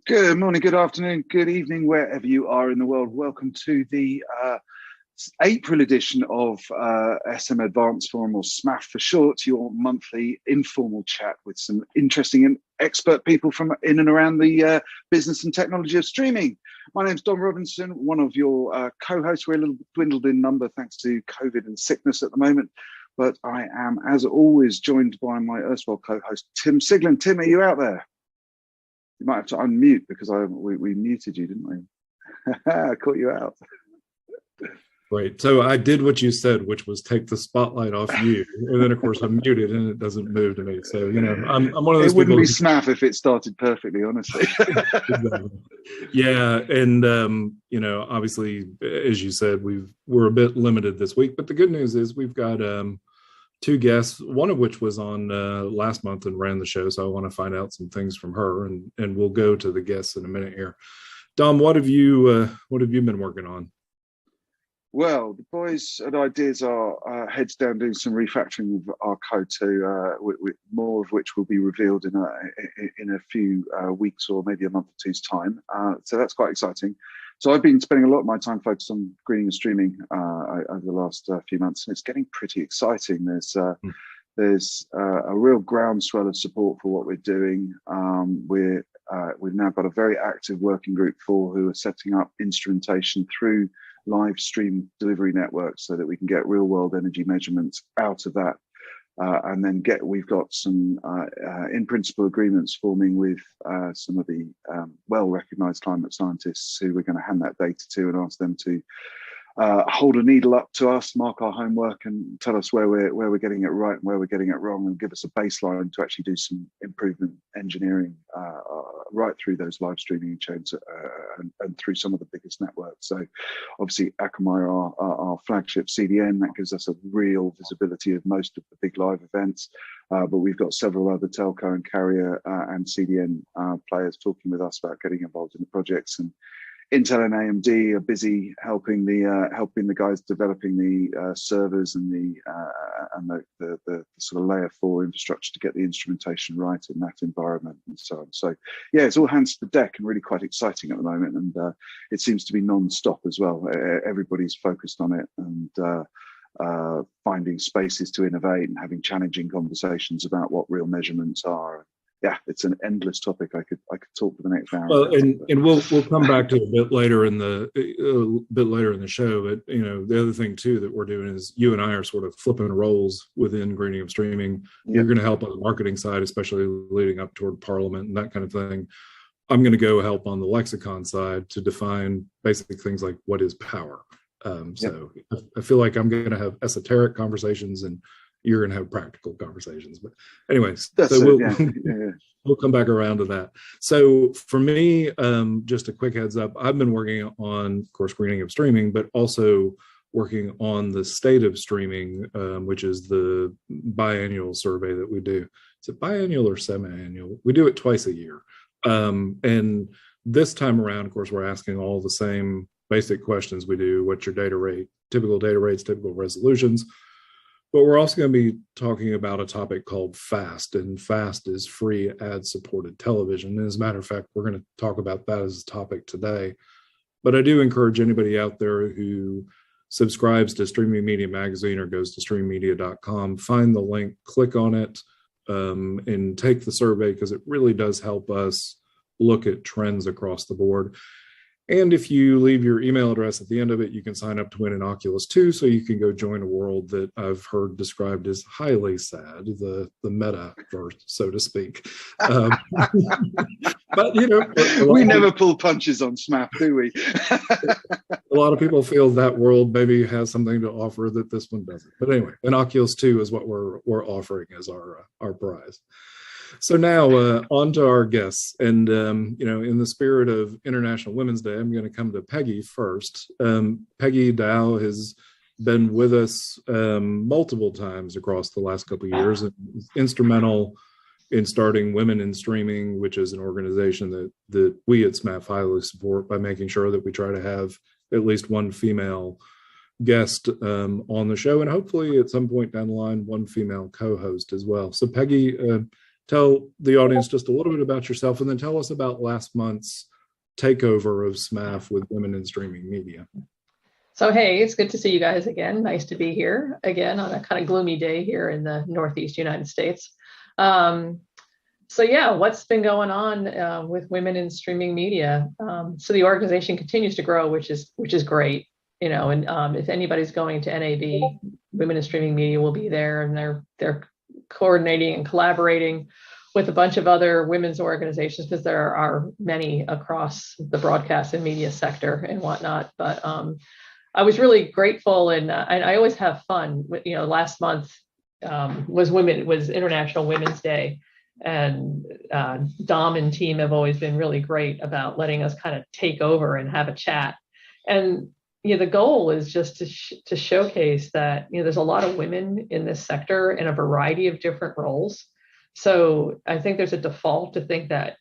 Good morning, good afternoon, good evening, wherever you are in the world. Welcome to the April edition of SM Advanced Forum, or SMAF for short, your monthly informal chat with some interesting and expert people from in and around the business and technology of streaming. My name's Don Robinson, one of your co-hosts. We're a little dwindled in number thanks to COVID and sickness at the moment, but I am, as always, joined by my erstwhile co-host, Tim Siglin. Tim, are you out there? You might have to unmute because we muted you, didn't we? I caught you out. Right. So I did what you said, which was take the spotlight off you, and then of course I'm muted and it doesn't move to me. So I'm one of those. It wouldn't be SMAF if it started perfectly, honestly. Exactly. Yeah, and obviously, as you said, we're a bit limited this week, but the good news is we've got two guests, one of which was on last month and ran the show. So I want to find out some things from her, and we'll go to the guests in a minute here. Dom, what have you been working on? Well, the boys at Ideas are heads down doing some refactoring of our code, with more of which will be revealed in a few weeks or maybe a month or two's time. So that's quite exciting. So I've been spending a lot of my time focused on greening and streaming over the last few months, and it's getting pretty exciting. There's a real groundswell of support for what we're doing. We've now got a very active working group who are setting up instrumentation through live stream delivery networks so that we can get real world energy measurements out of that. And then we've got some in principle agreements forming with some of the well-recognized climate scientists who we're going to hand that data to and ask them to hold a needle up to us, mark our homework, and tell us where we're getting it right and where we're getting it wrong, and give us a baseline to actually do some improvement engineering right through those live streaming chains and through some of the biggest networks. So obviously Akamai, our flagship CDN, that gives us a real visibility of most of the big live events, but we've got several other telco and carrier and CDN players talking with us about getting involved in the projects. And Intel and AMD are busy helping the guys developing the servers and the sort of layer 4 infrastructure to get the instrumentation right in that environment and so on. So yeah, it's all hands to the deck and really quite exciting at the moment, and it seems to be non-stop as well. Everybody's focused on it and finding spaces to innovate and having challenging conversations about what real measurements are. Yeah, it's an endless topic. I could talk for the next hour. Well, and we'll come back to it a bit later in the show. But the other thing too that we're doing is you and I are sort of flipping roles within greening of streaming. Yep. You're going to help on the marketing side, especially leading up toward Parliament and that kind of thing. I'm going to go help on the lexicon side to define basic things like what is power. So I feel like I'm going to have esoteric conversations and you're going to have practical conversations. But anyways, we'll come back around to that. So for me, just a quick heads up, I've been working on, of course, greening of streaming, but also working on the state of streaming, which is the biannual survey that we do. Is it biannual or semi-annual? We do it twice a year. And this time around, of course, we're asking all the same basic questions we do. What's your data rate? Typical data rates, typical resolutions. But we're also going to be talking about a topic called FAST, and FAST is free ad-supported television. And as a matter of fact, we're going to talk about that as a topic today. But I do encourage anybody out there who subscribes to Streaming Media Magazine or goes to streammedia.com, find the link, click on it, and take the survey, because it really does help us look at trends across the board. And if you leave your email address at the end of it, you can sign up to win an Oculus 2, so you can go join a world that I've heard described as highly sad, the metaverse, so to speak. But we never pull punches on SMAF, do we? A lot of people feel that world maybe has something to offer that this one doesn't. But anyway, an Oculus 2 is what we're offering as our prize. So now on to our guests, and in the spirit of International Women's Day, I'm going to come to Peggy first. Peggy Dow has been with us multiple times across the last couple of years, and instrumental in starting Women in Streaming, which is an organization that we at SMAF highly support by making sure that we try to have at least one female guest on the show, and hopefully at some point down the line, one female co-host as well. So Peggy, tell the audience just a little bit about yourself, and then tell us about last month's takeover of SMAF with Women in Streaming Media. So, hey, it's good to see you guys again. Nice to be here again on a kind of gloomy day here in the Northeast United States. So yeah, what's been going on with Women in Streaming Media? So the organization continues to grow, which is great. And if anybody's going to NAB, Women in Streaming Media will be there, and they're coordinating and collaborating with a bunch of other women's organizations, because there are many across the broadcast and media sector and whatnot. But I was really grateful, and I always have fun. Last month was International Women's Day, and Dom and team have always been really great about letting us kind of take over and have a chat. And the goal is just to showcase that there's a lot of women in this sector in a variety of different roles. So I think there's a default to think that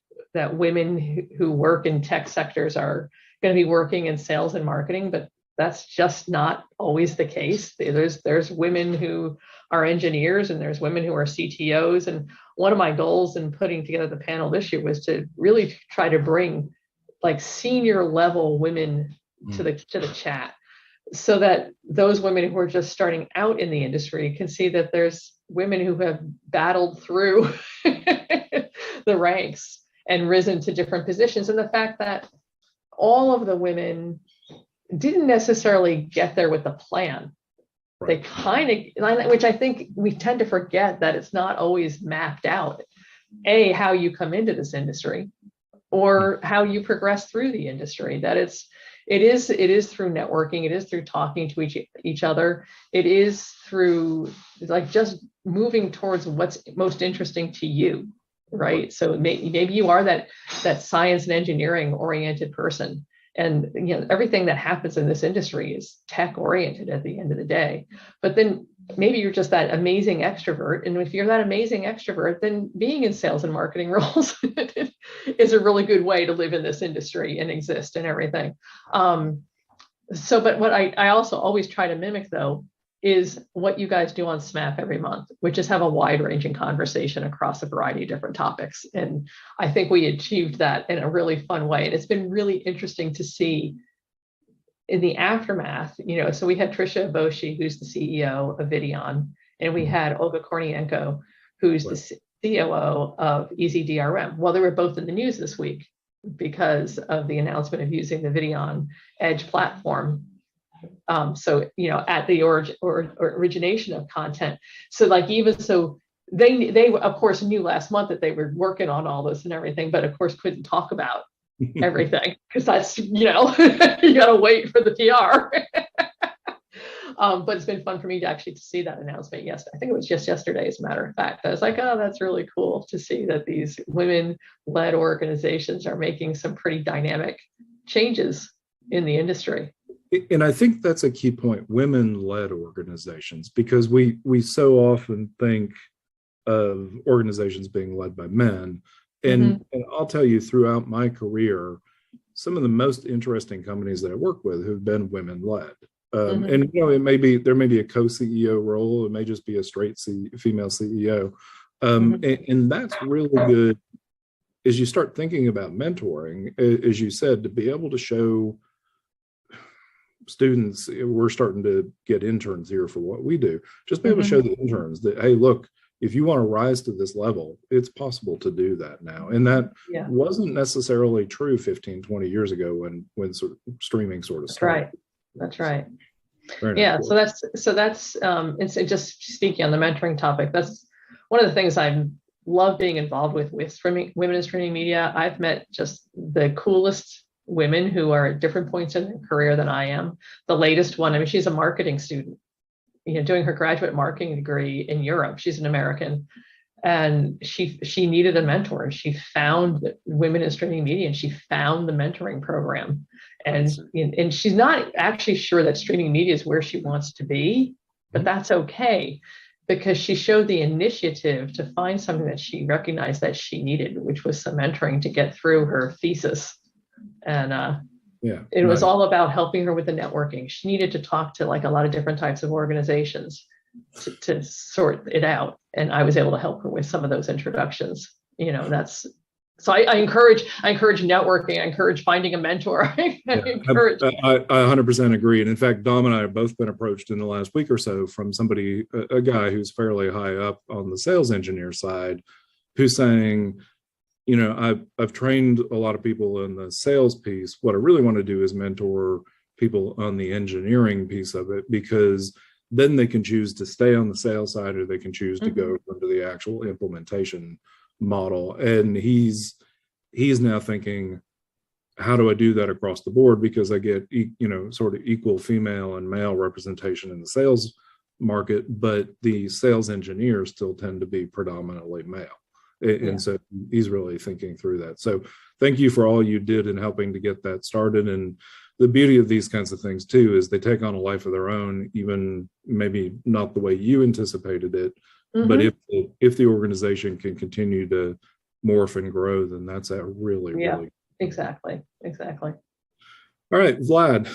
women who work in tech sectors are going to be working in sales and marketing, but that's just not always the case. There's women who are engineers, and there's women who are CTOs. And one of my goals in putting together the panel this year was to really try to bring like senior level women to the chat, so that those women who are just starting out in the industry can see that there's women who have battled through the ranks and risen to different positions. And the fact that all of the women didn't necessarily get there with a plan. Right. They kind of, which I think we tend to forget, that it's not always mapped out, how you come into this industry or how you progress through the industry, that it is through networking, it is through talking to each other, it is through like just moving towards what's most interesting to you, right? So maybe you are that science and engineering oriented person, and everything that happens in this industry is tech oriented at the end of the day. But then maybe you're just that amazing extrovert, and if you're that amazing extrovert, then being in sales and marketing roles is a really good way to live in this industry and exist and everything. But what I also always try to mimic, though, is what you guys do on SMAF every month, which is have a wide-ranging conversation across a variety of different topics. And I think we achieved that in a really fun way. And it's been really interesting to see in the aftermath, so we had Trisha Boshi, who's the CEO of Videon, and we had Olga Kornienko, who's the COO of EasyDRM. Well, they were both in the news this week because of the announcement of using the Videon Edge platform. At the origination of content. So they of course knew last month that they were working on all this and everything, but of course couldn't talk about everything because that's, you gotta wait for the PR. But it's been fun for me to see that announcement. Yes, I think it was just yesterday, as a matter of fact. I was like, oh, that's really cool to see that these women-led organizations are making some pretty dynamic changes in the industry. And I think that's a key point, women-led organizations, because we so often think of organizations being led by men. And I'll tell you, throughout my career, some of the most interesting companies that I work with have been women-led. And there may be a co-CEO role, it may just be a straight female CEO. And that's really good as you start thinking about mentoring, as you said, to be able to show students, we're starting to get interns here for what we do, just be able to show the interns that, hey, look, if you want to rise to this level, it's possible to do that now. And that wasn't necessarily true 15, 20 years ago when sort of streaming sort of started. That's right. Yeah. Cool. So that's and so just speaking on the mentoring topic, that's one of the things I love being involved with women in streaming media. I've met just the coolest women who are at different points in their career than I am. The latest one, she's a marketing student, doing her graduate marketing degree in Europe. She's an American, and she needed a mentor. She found Women in Streaming Media, and she found the mentoring program. And she's not actually sure that streaming media is where she wants to be, but that's okay, because she showed the initiative to find something that she recognized that she needed, which was some mentoring to get through her thesis. And it was all about helping her with the networking. She needed to talk to like a lot of different types of organizations to sort it out. And I was able to help her with some of those introductions. So I encourage networking. I encourage finding a mentor. I 100% agree. And in fact, Dom and I have both been approached in the last week or so from somebody, a guy who's fairly high up on the sales engineer side, who's saying, I've trained a lot of people in the sales piece. What I really want to do is mentor people on the engineering piece of it, because then they can choose to stay on the sales side, or they can choose to go into the actual implementation model. And he's now thinking, how do I do that across the board? Because I get, sort of equal female and male representation in the sales market, but the sales engineers still tend to be predominantly male. And so he's really thinking through that. So thank you for all you did in helping to get that started. And the beauty of these kinds of things too is they take on a life of their own, even maybe not the way you anticipated it. But if the organization can continue to morph and grow, then that's a really exactly. All right, Vlad,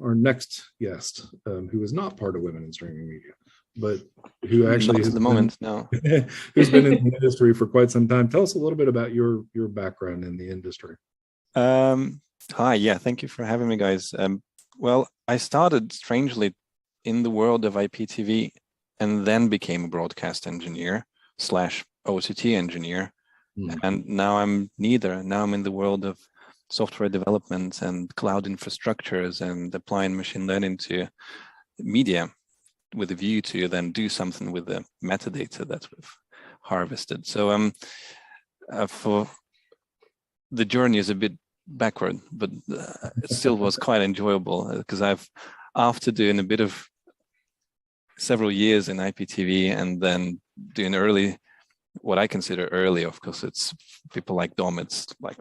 our next guest, who is not part of Women in Streaming Media, but who actually who's been in the industry for quite some time. Tell us a little bit about your background in the industry. Hi, thank you for having me, guys. Well, I started strangely in the world of IPTV and then became a broadcast engineer / OTT engineer. And now I'm neither. Now I'm in the world of software development and cloud infrastructures and applying machine learning to media with a view to then do something with the metadata that we've harvested. So for the journey is a bit backward, but it still was quite enjoyable, because after doing a bit of several years in IPTV and then doing what I consider early, of course, it's people like Dom, it's like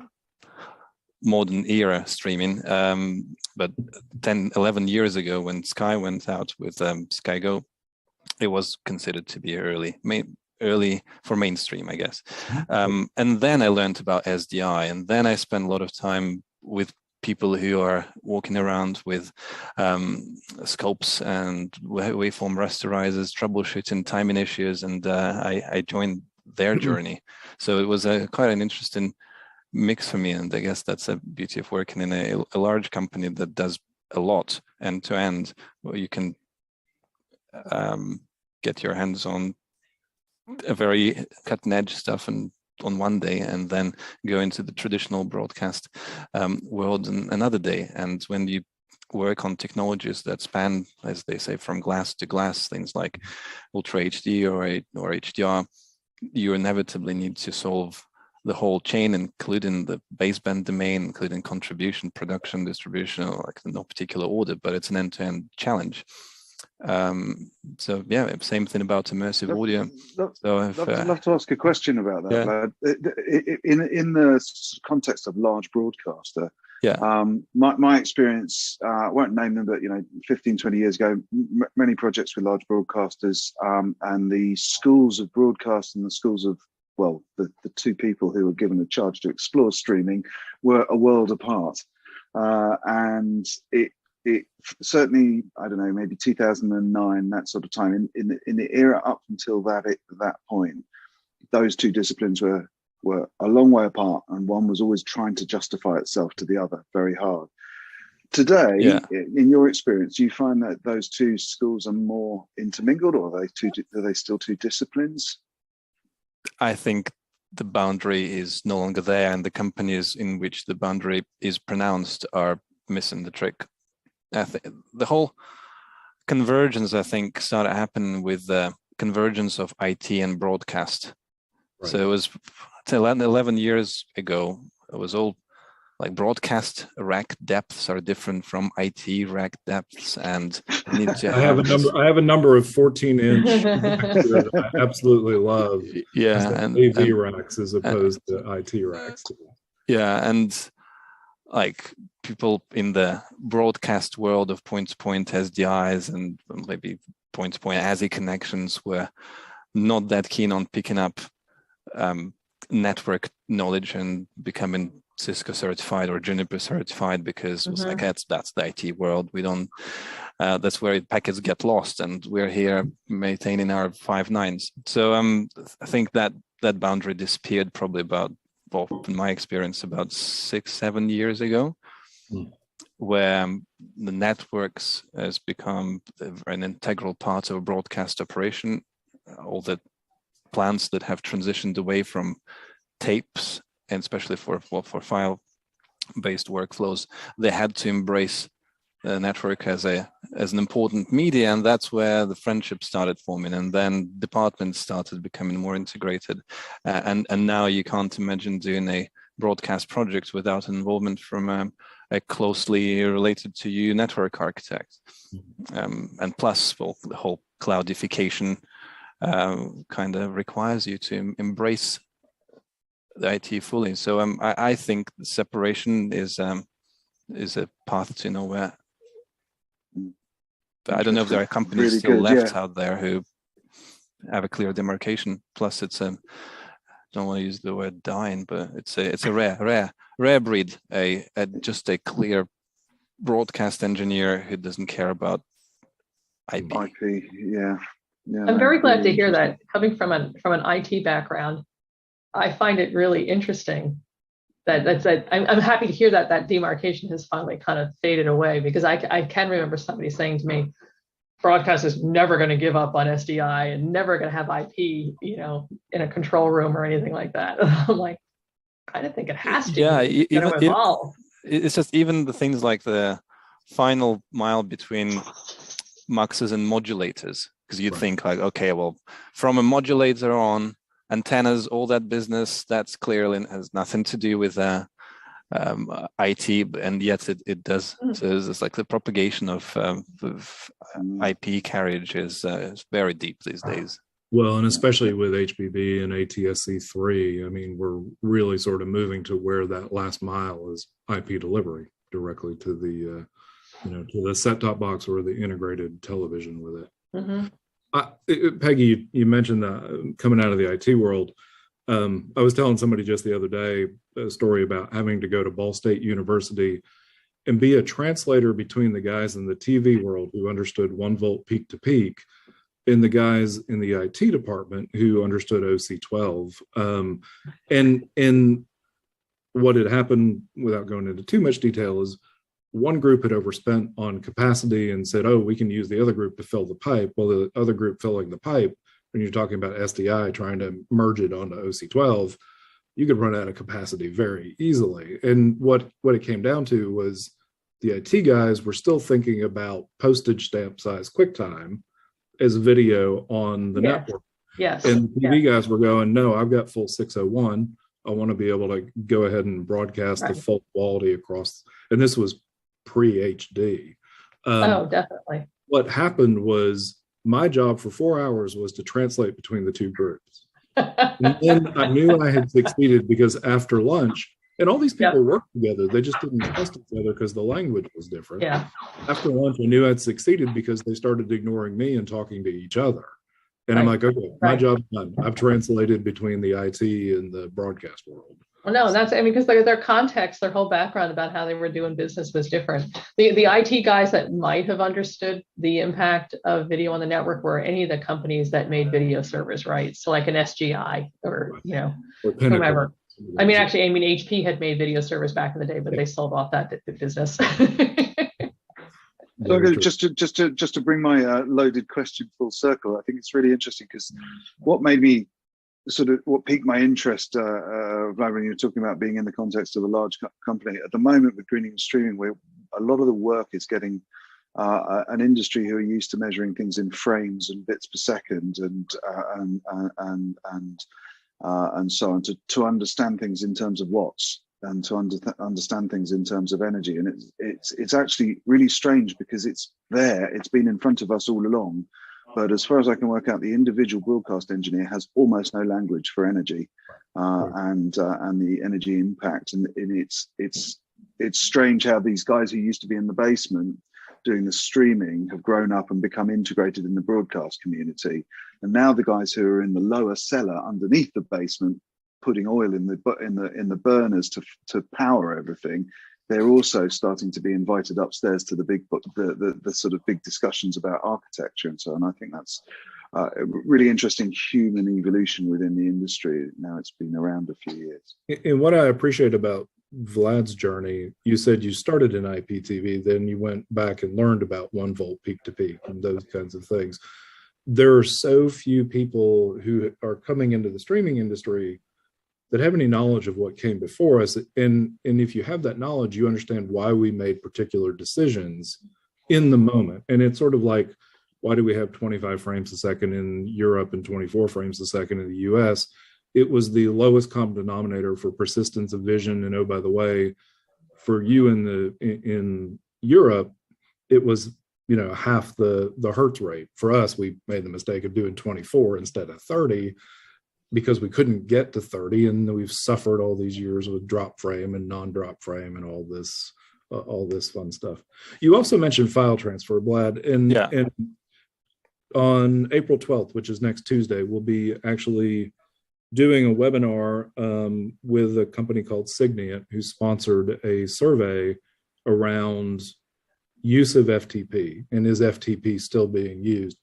modern era streaming. But 10, 11 years ago when Sky went out with Sky Go, it was considered to be early for mainstream, I guess. And then I learned about SDI, and then I spent a lot of time with people who are walking around with scopes and waveform rasterizers, troubleshooting timing issues, and I joined their journey. So it was quite an interesting mix for me, and I guess that's a beauty of working in a large company that does a lot end to end, where you can get your hands on a very cutting edge stuff and on one day, and then go into the traditional broadcast world another day. And when you work on technologies that span, as they say, from glass to glass, things like Ultra HD or HDR, you inevitably need to solve the whole chain, including the baseband domain, including contribution, production, distribution, like in no particular order, but it's an end-to-end challenge. So yeah, same thing about immersive audio. I'd love to ask a question about that. In the context of large broadcaster, my experience, I won't name them, but 15, 20 years ago, many projects with large broadcasters, and the schools of broadcast and the schools of, well, the two people who were given the charge to explore streaming were a world apart. And it certainly, I don't know, maybe 2009, that sort of time, in the era up until that point, those two disciplines were a long way apart, and one was always trying to justify itself to the other very hard. Today, in your experience, do you find that those two schools are more intermingled, or are they still two disciplines? I think the boundary is no longer there, and the companies in which the boundary is pronounced are missing the trick. I think the whole convergence, I think, started happening with the convergence of IT and broadcast. Right. So it was 11 years ago, it was all like broadcast rack depths are different from IT rack depths, and need to I have a number of 14-inch that I absolutely love. And AV racks as opposed to IT racks. Yeah, and like people in the broadcast world of point-to-point SDIs and maybe point-to-point ASI connections were not that keen on picking up network knowledge and becoming Cisco certified or Juniper certified, because it was like, that's the IT world. We don't, that's where packets get lost, and we're here maintaining our 5 nines. So I think that boundary disappeared probably about, well, in my experience, about 6-7 years ago, where the networks has become an integral part of a broadcast operation. All the plants that have transitioned away from tapes, and especially for file-based workflows, they had to embrace the network as an important media, and that's where the friendship started forming, and then departments started becoming more integrated, and now you can't imagine doing a broadcast project without involvement from a closely related to you network architect, and plus, well, the whole cloudification kind of requires you to embrace the IT fully. So I think the separation is a path to nowhere. But I don't know if there are companies really still good, left out there who have a clear demarcation. Plus, it's I don't want to use the word dying, but it's a rare breed. Just a clear broadcast engineer who doesn't care about IP. Yeah. I'm very glad to hear that. Coming from an IT background, I find it really interesting that I'm happy to hear that demarcation has finally kind of faded away, because I can remember somebody saying to me, broadcast is never going to give up on SDI and never going to have IP, in a control room or anything like that. I'm like, I kind of think it has to. Yeah, evolve. It's just even the things like the final mile between muxes and modulators, because you think like, okay, well, from a modulator on, antennas, all that business, that's clearly has nothing to do with IT, and yet it does. So it's like the propagation of IP carriage is very deep these days. Well, and especially with HBB and ATSC3, I mean, we're really sort of moving to where that last mile is IP delivery directly to the, to the set-top box or the integrated television with it. Peggy, you mentioned that coming out of the IT world. I was telling somebody just the other day a story about having to go to Ball State University and be a translator between the guys in the TV world who understood 1 volt peak to peak and the guys in the IT department who understood OC12. And what had happened, without going into too much detail, is one group had overspent on capacity and said, oh, we can use the other group to fill the pipe. Well, the other group filling the pipe, when you're talking about SDI trying to merge it onto OC12, you could run out of capacity very easily. And what it came down to was the IT guys were still thinking about postage stamp size QuickTime as video on the network. Yes. And TV guys were going, no, I've got full 601. I want to be able to go ahead and broadcast the full quality across. And this was pre-HD. Oh, definitely. What happened was my job for 4 hours was to translate between the two groups. And then I knew I had succeeded because after lunch, and all these people worked together, they just didn't trust each other because the language was different. Yeah. After lunch, I knew I'd succeeded because they started ignoring me and talking to each other. And I'm like, okay, my job's done. I've translated between the IT and the broadcast world. Well, no, because their context, their whole background about how they were doing business was different. The IT guys that might have understood the impact of video on the network were any of the companies that made video servers, right? So like an SGI or whomever. HP had made video servers back in the day, but they sold off that business. So just to bring my loaded question full circle, I think it's really interesting because what piqued my interest, Vlad, when you were talking about being in the context of a large company at the moment with greening and streaming, where a lot of the work is getting an industry who are used to measuring things in frames and bits per second and so on, to understand things in terms of watts and to understand things in terms of energy. And it's actually really strange because it's there, it's been in front of us all along. But as far as I can work out, the individual broadcast engineer has almost no language for energy and the energy impact. And it's strange how these guys who used to be in the basement doing the streaming have grown up and become integrated in the broadcast community. And now the guys who are in the lower cellar underneath the basement putting oil in the burners to power everything, they're also starting to be invited upstairs to the sort of big discussions about architecture and so on. I think that's a really interesting human evolution within the industry. Now it's been around a few years. And what I appreciate about Vlad's journey, you said you started in IPTV, then you went back and learned about 1 volt peak to peak and those kinds of things. There are so few people who are coming into the streaming industry that have any knowledge of what came before us. And if you have that knowledge, you understand why we made particular decisions in the moment. And it's sort of like, why do we have 25 frames a second in Europe and 24 frames a second in the US? It was the lowest common denominator for persistence of vision. And oh, by the way, for you in Europe, it was, half the hertz rate. For us, we made the mistake of doing 24 instead of 30 because we couldn't get to 30. And we've suffered all these years with drop frame and non-drop frame and all this fun stuff. You also mentioned file transfer, Vlad, and on April 12th, which is next Tuesday, we'll be actually doing a webinar with a company called Signiant, who sponsored a survey around use of FTP and is FTP still being used.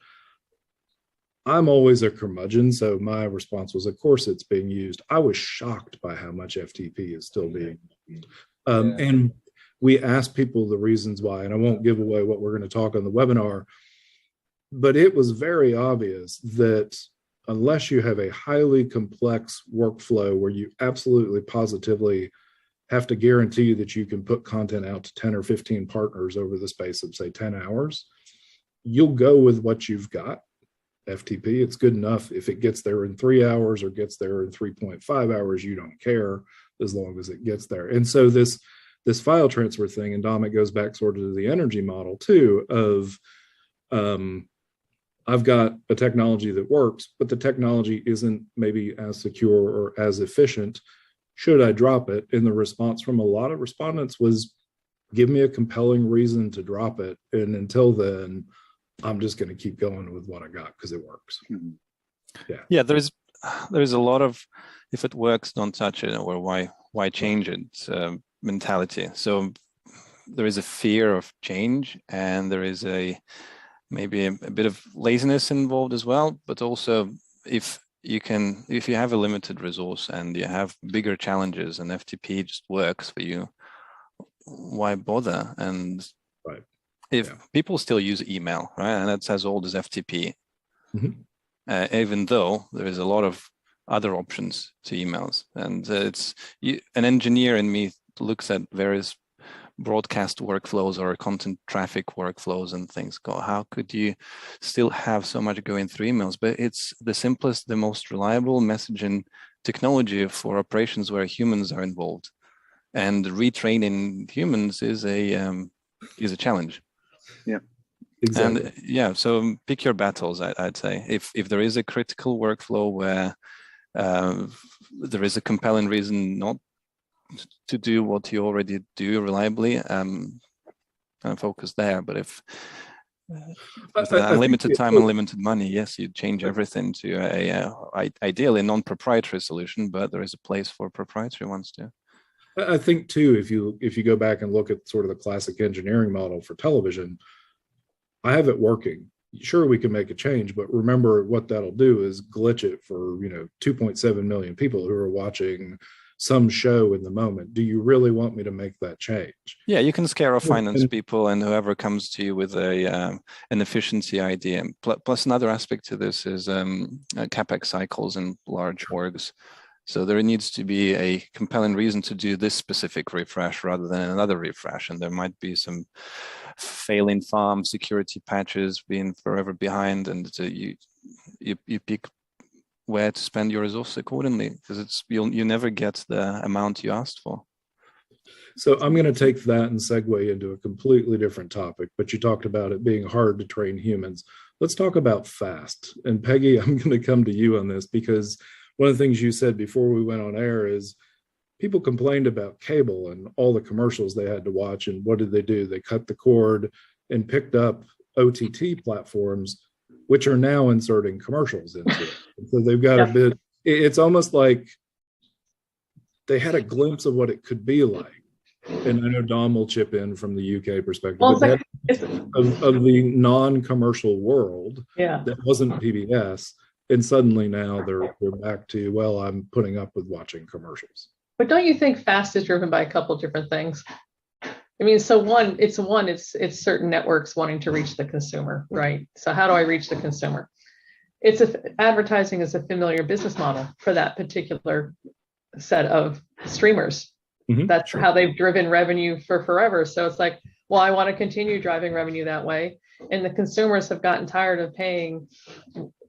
I'm always a curmudgeon, so my response was, of course it's being used. I was shocked by how much FTP is still being used. And we asked people the reasons why, and I won't give away what we're going to talk on the webinar, but it was very obvious that unless you have a highly complex workflow where you absolutely positively have to guarantee that you can put content out to 10 or 15 partners over the space of, say, 10 hours, you'll go with what you've got. FTP, it's good enough. If it gets there in 3 hours or gets there in 3.5 hours, you don't care as long as it gets there. And so this file transfer thing, and Dom, it goes back sort of to the energy model too of, I've got a technology that works, but the technology isn't maybe as secure or as efficient. Should I drop it? And the response from a lot of respondents was, give me a compelling reason to drop it. And until then, I'm just going to keep going with what I got because it works. Yeah, there's a lot of, if it works, don't touch it, or why change it mentality. So there is a fear of change, and there is maybe a bit of laziness involved as well. But also, if you have a limited resource and you have bigger challenges and FTP just works for you, why bother? And people still use email, right? And that's as old as FTP, even though there is a lot of other options to emails. And an engineer in me looks at various broadcast workflows or content traffic workflows and things, how could you still have so much going through emails? But it's the simplest, the most reliable messaging technology for operations where humans are involved. And retraining humans is a challenge. Yeah, exactly. And so pick your battles. I'd say if there is a critical workflow where there is a compelling reason not to do what you already do reliably, and focus there. But if unlimited time, unlimited money, yes, you change everything to a ideally non-proprietary solution, but there is a place for proprietary ones too. I think too, if you go back and look at sort of the classic engineering model for television, I have it working. Sure, we can make a change, but remember what that'll do is glitch it for 2.7 million people who are watching some show in the moment. Do you really want me to make that change? Yeah, you can scare off finance people and whoever comes to you with an efficiency idea. Plus another aspect to this is CapEx cycles in large orgs. So there needs to be a compelling reason to do this specific refresh rather than another refresh. And there might be some failing farm security patches being forever behind, and you pick where to spend your resources accordingly, because you never get the amount you asked for. So I'm going to take that and segue into a completely different topic, but you talked about it being hard to train humans. Let's talk about fast. And Peggy, I'm going to come to you on this, because one of the things you said before we went on air is people complained about cable and all the commercials they had to watch. And what did? They cut the cord and picked up OTT platforms, which are now inserting commercials into it. And so they've got a bit, it's almost like they had a glimpse of what it could be like. And I know Dom will chip in from the UK perspective, Well, but of the non-commercial world that wasn't PBS, and suddenly now they're back to, well, I'm putting up with watching commercials. But don't you think FAST is driven by a couple of different things? I mean, so it's certain networks wanting to reach the consumer, right? So how do I reach the consumer? Advertising is a familiar business model for that particular set of streamers. Mm-hmm, that's how they've driven revenue for forever. So it's like, well, I want to continue driving revenue that way. And the consumers have gotten tired of paying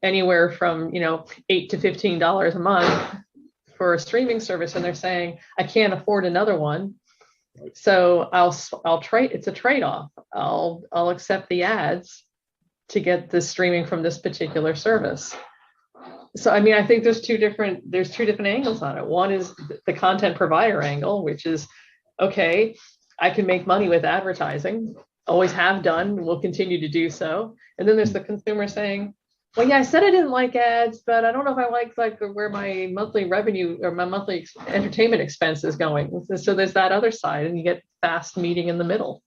anywhere from, $8 to $15 a month for a streaming service. And they're saying, I can't afford another one. So I'll trade. It's a trade-off. I'll accept the ads to get the streaming from this particular service. So, I mean, I think there's two different angles on it. One is the content provider angle, which is, okay, I can make money with advertising, always have done, will continue to do so. And then there's the consumer saying, well, yeah, I said I didn't like ads, but I don't know if I like where my monthly revenue or my monthly entertainment expense is going. So there's that other side, and you get FAST meeting in the middle,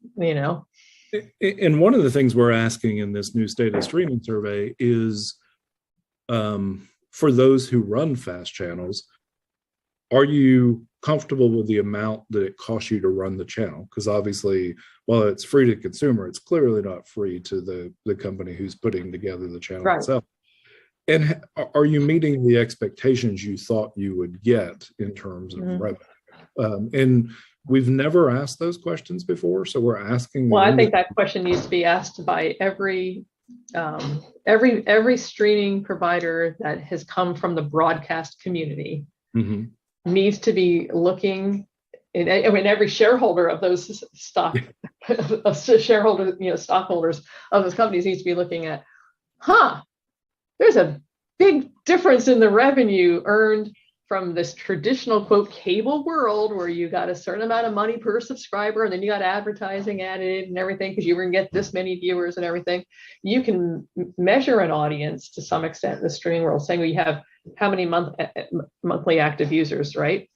And one of the things we're asking in this new state of streaming survey is, for those who run FAST channels, are you comfortable with the amount that it costs you to run the channel? Because obviously, while it's free to consumer, it's clearly not free to the company who's putting together the channel itself. And are you meeting the expectations you thought you would get in terms of revenue? And we've never asked those questions before, so we're asking. Well, I think that question needs to be asked by every streaming provider that has come from the broadcast community. Mm-hmm. Needs to be looking. I mean, every shareholder of those stockholders of those companies needs to be looking at, there's a big difference in the revenue earned from this traditional, quote, cable world where you got a certain amount of money per subscriber, and then you got advertising added and everything because you were going to get this many viewers and everything. You can measure an audience to some extent in the streaming world, saying you have how many monthly active users, right?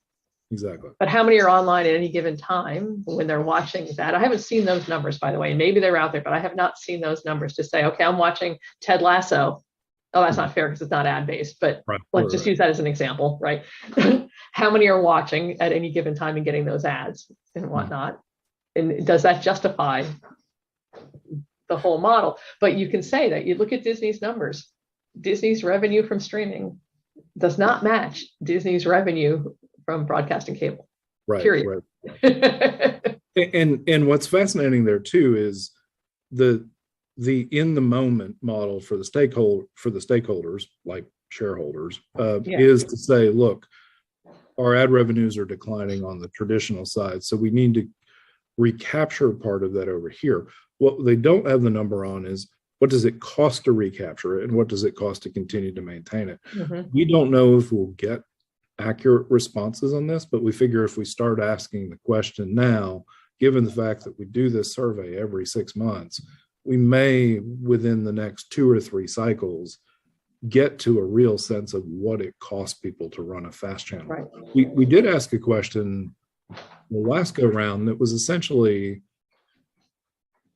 Exactly. But how many are online at any given time when they're watching that? I haven't seen those numbers, by the way, and maybe they're out there, but I have not seen those numbers to say, okay, I'm watching Ted Lasso. Oh, that's not fair because it's not ad-based, but let's just use that as an example, right? How many are watching at any given time and getting those ads and whatnot? And does that justify the whole model? But you can say that you look at Disney's numbers. Disney's revenue from streaming does not match Disney's revenue from broadcasting cable. Right. Period. Right. and what's fascinating there too is the in the moment model for the stakeholders like shareholders is to say, look, our ad revenues are declining on the traditional side, so we need to recapture part of that over here. What they don't have the number on is what does it cost to recapture it and what does it cost to continue to maintain it. Mm-hmm. We don't know if we'll get accurate responses on this, but we figure if we start asking the question now, given the fact that we do this survey every 6 months, we may, within the next 2 or 3 cycles, get to a real sense of what it costs people to run a FAST channel. Right. We did ask a question the last go round that was essentially,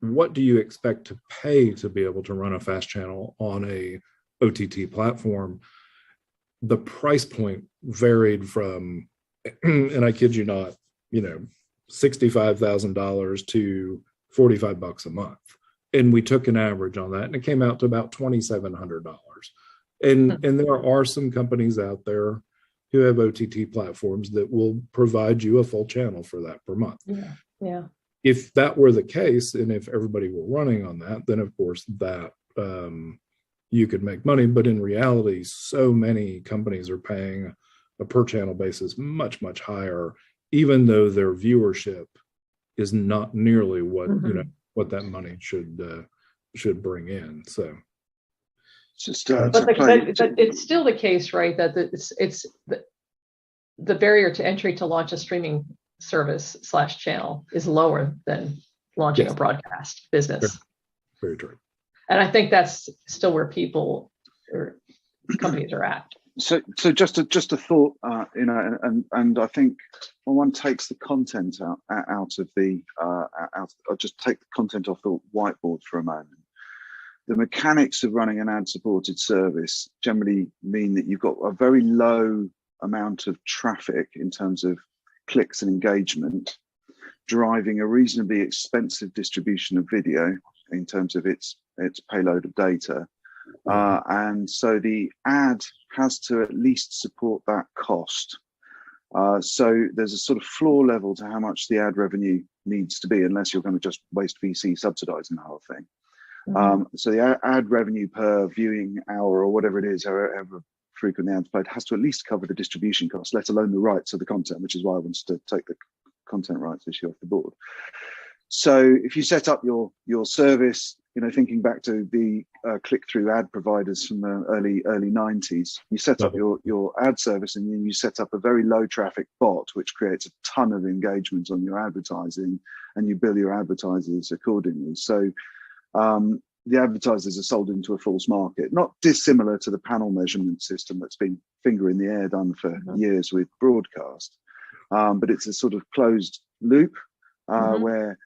what do you expect to pay to be able to run a FAST channel on a OTT platform? The price point varied from, and I kid you not, $65,000 to $45 a month. And we took an average on that, and it came out to about $2,700. And there are some companies out there who have OTT platforms that will provide you a full channel for that per month. Yeah. If that were the case, and if everybody were running on that, then of course that you could make money. But in reality, so many companies are paying a per channel basis much, much higher, even though their viewership is not nearly what what that money should bring in. So just but it's still the case, right, that it's the barrier to entry to launch a streaming service / channel is lower than launching a broadcast business. Very true. And I think that's still where people or companies are at. So just a thought, and I think when one takes the content out of the I'll just take the content off the whiteboard for a moment. The mechanics of running an ad-supported service generally mean that you've got a very low amount of traffic in terms of clicks and engagement, driving a reasonably expensive distribution of video in terms of its payload of data. And so the ad has to at least support that cost. So there's a sort of floor level to how much the ad revenue needs to be, unless you're going to just waste VC subsidizing the whole thing. So the ad revenue per viewing hour or whatever it is, however frequent the ad's played, has to at least cover the distribution cost, let alone the rights of the content, which is why I wanted to take the content rights issue off the board. So if you set up your service, thinking back to the click-through ad providers from the early 90s, you set up your ad service, and then you set up a very low traffic bot, which creates a ton of engagement on your advertising, and you bill your advertisers accordingly. So the advertisers are sold into a false market, not dissimilar to the panel measurement system that's been finger in the air done for years with broadcast. But it's a sort of closed loop where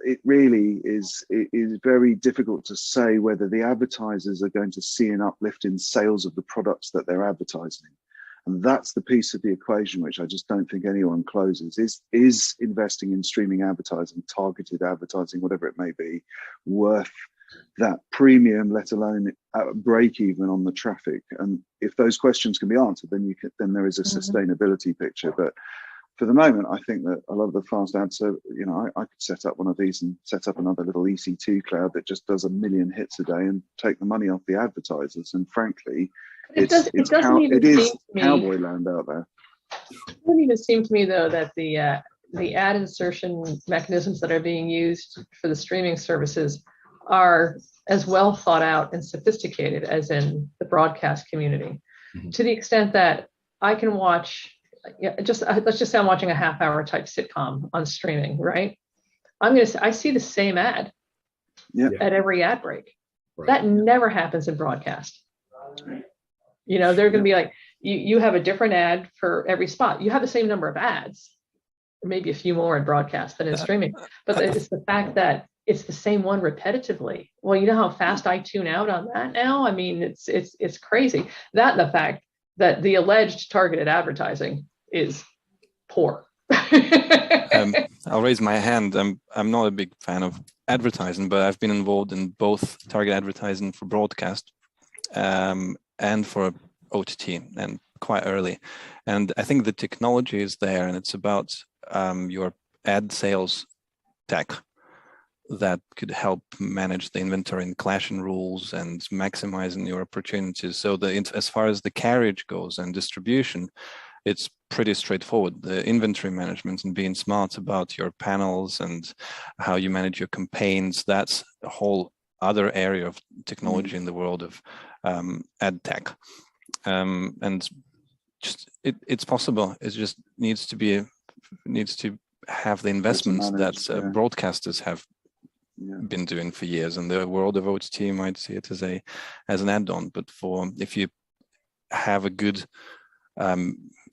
it really is very difficult to say whether the advertisers are going to see an uplift in sales of the products that they're advertising. And that's the piece of the equation which I just don't think anyone closes. Is investing in streaming advertising, targeted advertising, whatever it may be, worth that premium, let alone break even on the traffic? And if those questions can be answered, then there is a sustainability picture. But for the moment, I think that a lot of the fast ads, I could set up one of these and set up another little EC2 cloud that just does 1 million hits a day and take the money off the advertisers. And frankly, it is cowboy land out there. It doesn't even seem to me, though, that the ad insertion mechanisms that are being used for the streaming services are as well thought out and sophisticated as in the broadcast community. To the extent that I can watch, let's just say I'm watching a half-hour type sitcom on streaming, right? I see the same ad at every ad break. Right. That never happens in broadcast. They're going to be like, you have a different ad for every spot. You have the same number of ads, maybe a few more in broadcast than in streaming, but it's the fact that it's the same one repetitively. Well, you know how fast I tune out on that now? I mean, it's crazy. That and the fact that the alleged targeted advertising is poor. I'll raise my hand. I'm not a big fan of advertising, but I've been involved in both target advertising for broadcast and for OTT, and quite early. And I think the technology is there, and it's about your ad sales tech that could help manage the inventory and clashing rules and maximizing your opportunities. So as far as the carriage goes and distribution, it's pretty straightforward. The inventory management and being smart about your panels and how you manage your campaigns, that's a whole other area of technology in the world of ad tech. And just it's possible. It just needs to have the investments that broadcasters have been doing for years, and the world of OTT might see it as an add-on. But if you have a good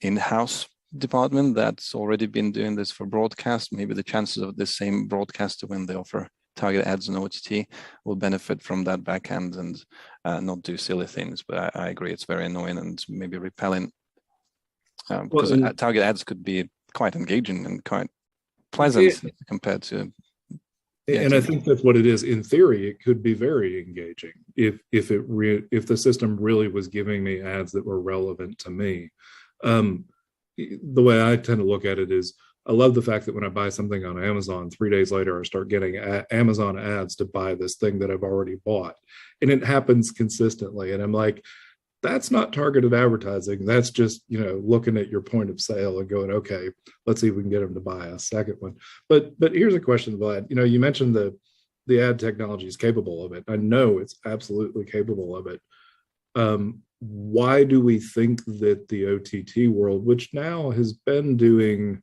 in-house department that's already been doing this for broadcast, maybe the chances of the same broadcaster, when they offer target ads on OTT, will benefit from that back end and not do silly things. But I agree, it's very annoying and maybe repelling, because target ads could be quite engaging and quite pleasant compared to. And I think that's what it is. In theory, it could be very engaging if the system really was giving me ads that were relevant to me. The way I tend to look at it is, I love the fact that when I buy something on Amazon, 3 days later, I start getting Amazon ads to buy this thing that I've already bought. And it happens consistently. And I'm like, that's not targeted advertising. That's just, looking at your point of sale and going, okay, let's see if we can get them to buy a second one. But here's a question, Vlad. You mentioned the ad technology is capable of it. I know it's absolutely capable of it. Why do we think that the OTT world, which now has been doing,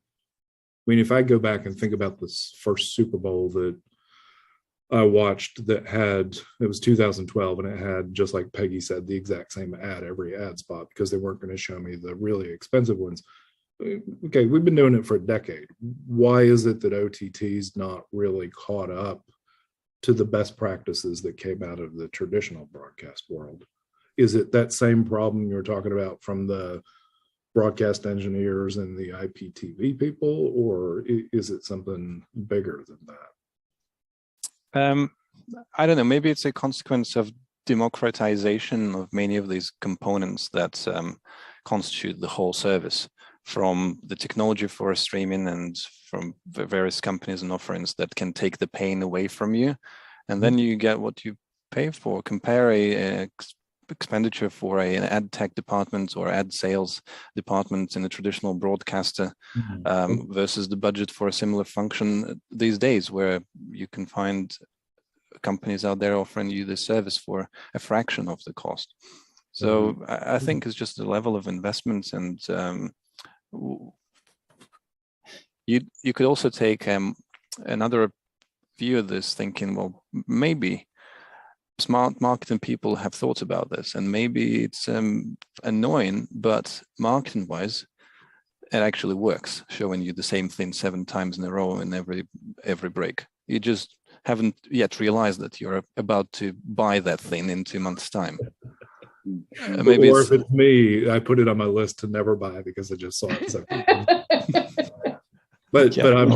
if I go back and think about this first Super Bowl that I watched that it was 2012, and it had, just like Peggy said, the exact same ad every ad spot because they weren't going to show me the really expensive ones. Okay, we've been doing it for a decade. Why is it that OTT's not really caught up to the best practices that came out of the traditional broadcast world? Is it that same problem you're talking about from the broadcast engineers and the IPTV people, or is it something bigger than that? I don't know. Maybe it's a consequence of democratization of many of these components that constitute the whole service, from the technology for streaming and from the various companies and offerings that can take the pain away from you. And then you get what you pay for. Compare a expenditure for an ad tech department or ad sales department in a traditional broadcaster versus the budget for a similar function these days, where you can find companies out there offering you this service for a fraction of the cost. So I think it's just the level of investments, and you could also take another view of this, thinking, well, maybe smart marketing people have thought about this, and maybe it's annoying, but marketing wise it actually works, showing you the same thing 7 times in a row in every break. You just haven't yet realized that you're about to buy that thing in 2 months time. Maybe or if it's me, I put it on my list to never buy because I just saw it. So. But I'm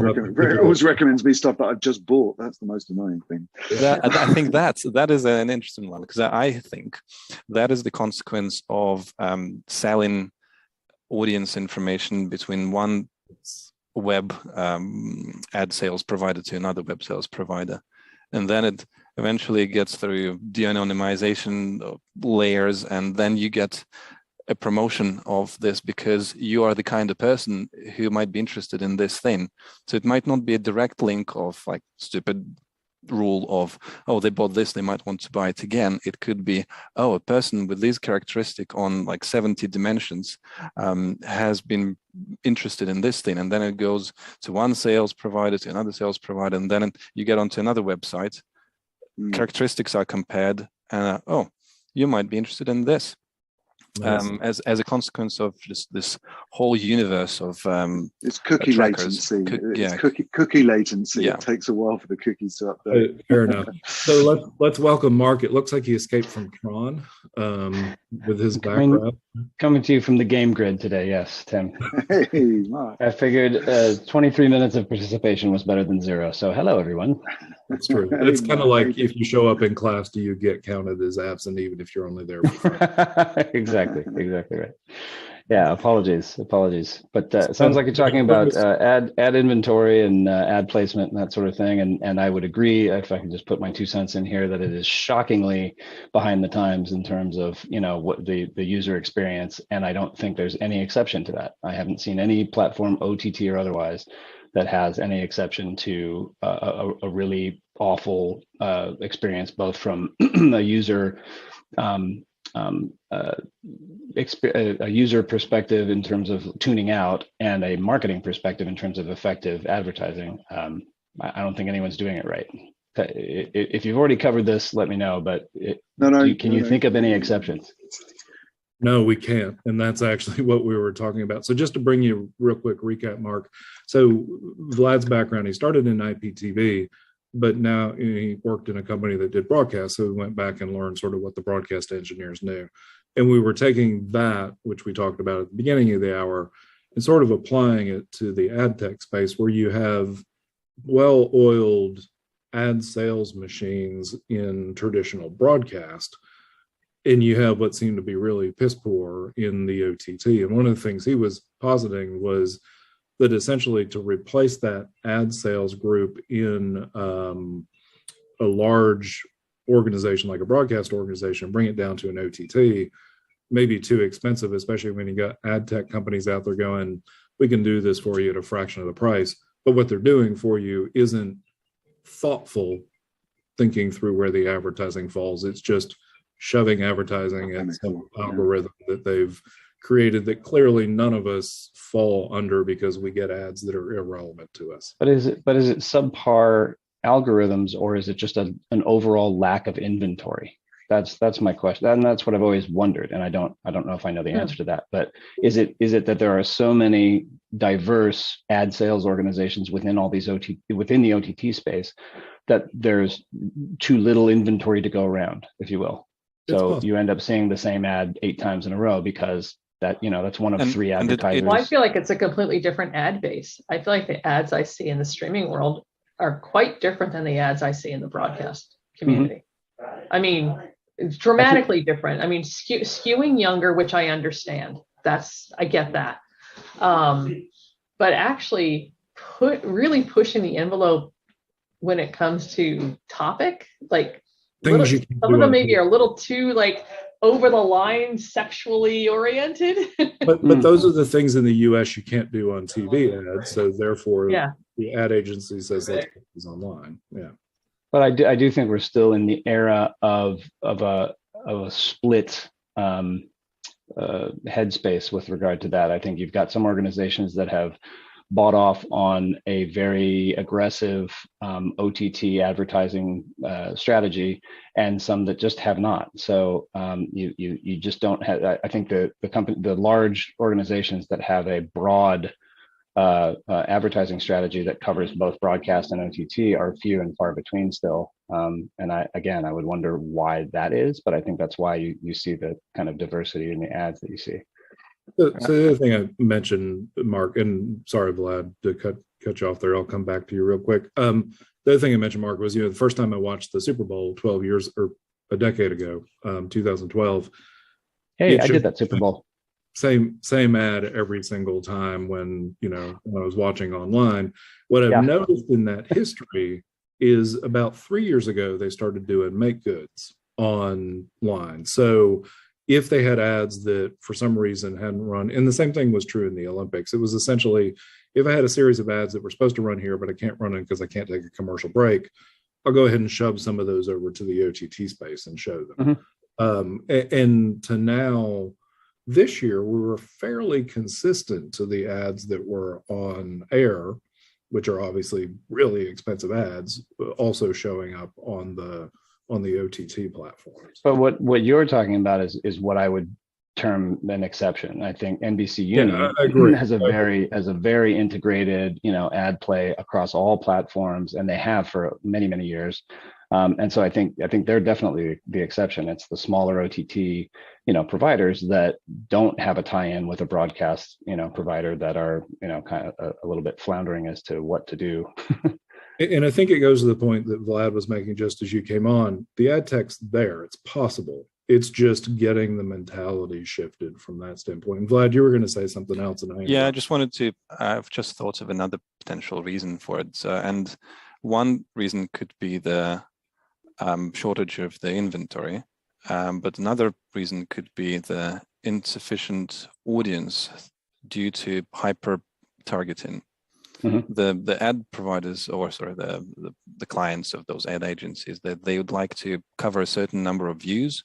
always recommends me stuff that I've just bought. That's the most annoying thing. I think that is an interesting one, because I think that is the consequence of selling audience information between one web ad sales provider to another web sales provider, and then it eventually gets through de-anonymization layers, and then you get a promotion of this because you are the kind of person who might be interested in this thing. So it might not be a direct link of like stupid rule of, oh, they bought this, they might want to buy it again. It could be, oh, a person with this characteristic on like 70 dimensions has been interested in this thing. And then it goes to one sales provider, to another sales provider, and then you get onto another website. Characteristics are compared, and oh, you might be interested in this. As a consequence of just this whole universe of it's cookie latency. Cookie latency. Yeah. It takes a while for the cookies to update. Fair enough. So let's welcome Mark. It looks like he escaped from Tron with his background. Coming to you from the game grid today. Yes, Tim. Hey, Mark. I figured 23 minutes of participation was better than 0. So hello, everyone. That's true. It's kind of like if you show up in class, do you get counted as absent even if you're only there? Exactly right. Yeah, apologies. But it sounds like you're talking about ad inventory and ad placement and that sort of thing. And I would agree, if I can just put my 2 cents in here, that it is shockingly behind the times in terms of, what the user experience. And I don't think there's any exception to that. I haven't seen any platform, OTT or otherwise, that has any exception to a really awful experience, both from a user a user perspective in terms of tuning out, and a marketing perspective in terms of effective advertising. I don't think anyone's doing it right. If you've already covered this, let me know. But can you think of any exceptions? No, we can't. And that's actually what we were talking about. So just to bring you a real quick recap, Mark. So Vlad's background, he started in IPTV, but now he worked in a company that did broadcast. So we went back and learned sort of what the broadcast engineers knew. And we were taking that, which we talked about at the beginning of the hour, and sort of applying it to the ad tech space, where you have well-oiled ad sales machines in traditional broadcast, and you have what seemed to be really piss poor in the OTT. And one of the things he was positing was that essentially to replace that ad sales group in a large organization like a broadcast organization and bring it down to an OTT may be too expensive, especially when you got ad tech companies out there going, we can do this for you at a fraction of the price. But what they're doing for you isn't thoughtful thinking through where the advertising falls. It's just shoving advertising at some algorithm that they've created that clearly none of us fall under because we get ads that are irrelevant to us. But is it subpar algorithms, or is it just an overall lack of inventory? That's my question, and that's what I've always wondered. And I don't know if I know the answer to that. But is it that there are so many diverse ad sales organizations within all these within the OTT space that there's too little inventory to go around, if you will? So you end up seeing the same ad 8 times in a row because that's one of 3 advertisers. Well, I feel like it's a completely different ad base. I feel like the ads I see in the streaming world are quite different than the ads I see in the broadcast community. I mean, it's dramatically different. I mean, skewing younger, which I understand. I get that. But actually really pushing the envelope when it comes to topic, like some of them maybe are a little too like over the line sexually oriented. but those are the things in the US you can't do on TV ads. So therefore the ad agency says let's put these online. Yeah. But I do think we're still in the era of a split headspace with regard to that. I think you've got some organizations that have bought off on a very aggressive OTT advertising strategy, and some that just have not. So you just don't have. I think the large organizations that have a broad advertising strategy that covers both broadcast and OTT are few and far between still. And I would wonder why that is, but I think that's why you see the kind of diversity in the ads that you see. So the other thing I mentioned, Mark, and sorry, Vlad, to cut you off there. I'll come back to you real quick. The other thing I mentioned, Mark, was the first time I watched the Super Bowl 12 years or a decade ago, 2012. Hey, I did that Super Bowl. Same ad every single time when I was watching online. What I've noticed in that history is about 3 years ago they started doing make goods online. So if they had ads that for some reason hadn't run, and the same thing was true in the Olympics, it was essentially if I had a series of ads that were supposed to run here but I can't run them because I can't take a commercial break, I'll go ahead and shove some of those over to the OTT space and show them. And to now, this year, we were fairly consistent to the ads that were on air, which are obviously really expensive ads, also showing up on the OTT platforms. But what you're talking about is what I would term an exception. I think NBC Union has a very integrated, ad play across all platforms, and they have for many, many years. And so I think they're definitely the exception. It's the smaller OTT, providers that don't have a tie-in with a broadcast, provider that are, kind of a little bit floundering as to what to do. And I think it goes to the point that Vlad was making just as you came on. The ad tech's there. It's possible. It's just getting the mentality shifted from that standpoint. And Vlad, you were going to say something else. I just wanted to, I've just thought of another potential reason for it. And one reason could be the shortage of the inventory. But another reason could be the insufficient audience due to hyper targeting. The ad providers, or the clients of those ad agencies, that they would like to cover a certain number of views,